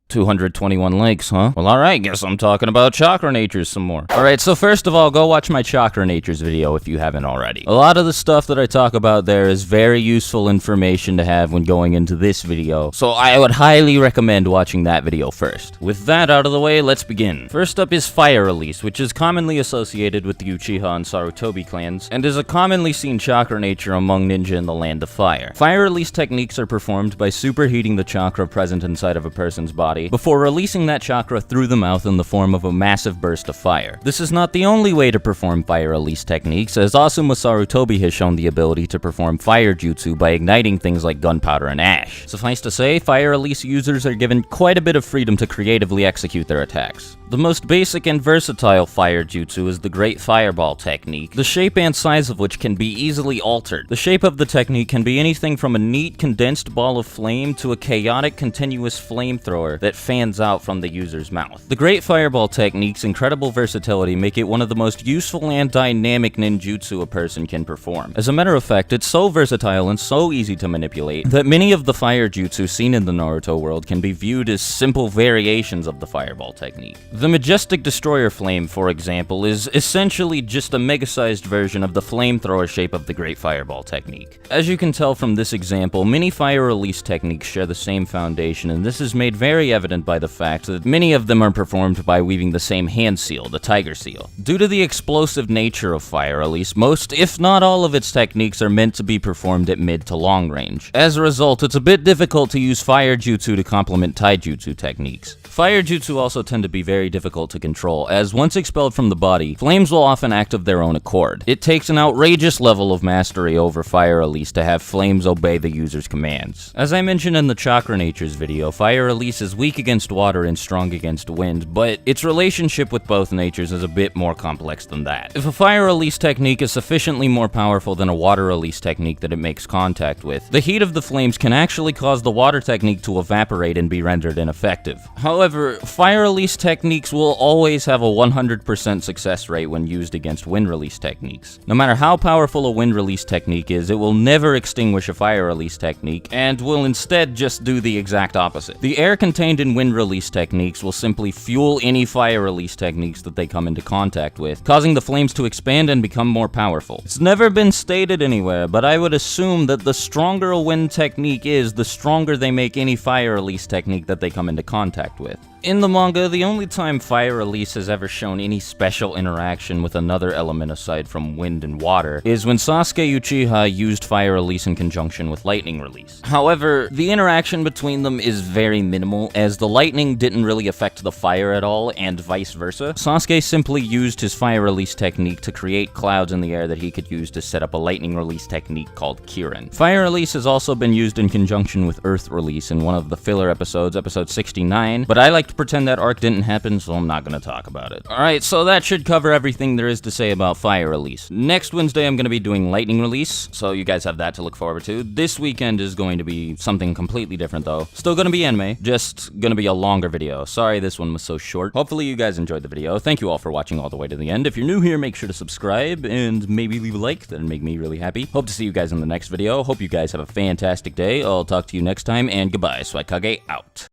221 likes, huh? Well, alright, guess I'm talking about chakra natures some more. Alright, so first of all, go watch my chakra natures video if you haven't already. A lot of the stuff that I talk about there is very useful information to have when going into this video, so I would highly recommend watching that video first. With that out of the way, let's begin. First up is Fire Release, which is commonly associated with the Uchiha and Sarutobi clans, and is a commonly seen chakra nature among ninja in the Land of Fire. Fire Release techniques are performed by superheating the chakra present inside of a person's body before releasing that chakra through the mouth in the form of a massive burst of fire. This is not the only way to perform fire release techniques, as Asuma Sarutobi has shown the ability to perform fire jutsu by igniting things like gunpowder and ash. Suffice to say, fire release users are given quite a bit of freedom to creatively execute their attacks. The most basic and versatile fire jutsu is the Great Fireball technique, the shape and size of which can be easily altered. The shape of the technique can be anything from a neat condensed ball of flame to a chaotic continuous flamethrower that fans out from the user's mouth. The Great Fireball technique's incredible versatility make it one of the most useful and dynamic ninjutsu a person can perform. As a matter of fact, it's so versatile and so easy to manipulate that many of the fire jutsu seen in the Naruto world can be viewed as simple variations of the fireball technique. The Majestic Destroyer Flame, for example, is essentially just a mega-sized version of the flamethrower shape of the Great Fireball technique. As you can tell from this example, many fire release techniques share the same foundation, and this is made very evident by the fact that many of them are performed by weaving the same hand seal, the Tiger Seal. Due to the explosive nature of fire release, most, if not all of its techniques are meant to be performed at mid to long range. As a result, it's a bit difficult to use fire jutsu to complement taijutsu techniques. Fire jutsu also tend to be very difficult to control, as once expelled from the body, flames will often act of their own accord. It takes an outrageous level of mastery over fire release to have flames obey the user's commands. As I mentioned in the Chakra Natures video, fire release is weak against water and strong against wind, but its relationship with both natures is a bit more complex than that. If a fire release technique is sufficiently more powerful than a water release technique that it makes contact with, the heat of the flames can actually cause the water technique to evaporate and be rendered ineffective. However, fire release techniques will always have a 100% success rate when used against wind release techniques. No matter how powerful a wind release technique is, it will never extinguish a fire release technique, and will instead just do the exact opposite. The air contained in wind release techniques will simply fuel any fire release techniques that they come into contact with, causing the flames to expand and become more powerful. It's never been stated anywhere, but I would assume that the stronger a wind technique is, the stronger they make any fire release technique that they come into contact with. In the manga, the only time fire release has ever shown any special interaction with another element aside from wind and water is when Sasuke Uchiha used fire release in conjunction with lightning release. However, the interaction between them is very minimal, as the lightning didn't really affect the fire at all, and vice versa. Sasuke simply used his fire release technique to create clouds in the air that he could use to set up a lightning release technique called Kirin. Fire release has also been used in conjunction with earth release in one of the filler episodes, episode 69, but I like to pretend that arc didn't happen, so I'm not gonna talk about it. Alright, so that should cover everything there is to say about fire release. Next Wednesday, I'm gonna be doing lightning release, so you guys have that to look forward to. This weekend is going to be something completely different, though. Still gonna be anime, just gonna be a longer video. Sorry this one was so short. Hopefully you guys enjoyed the video. Thank you all for watching all the way to the end. If you're new here, make sure to subscribe, and maybe leave a like. That'd make me really happy. Hope to see you guys in the next video. Hope you guys have a fantastic day. I'll talk to you next time, and goodbye. Swagkage out.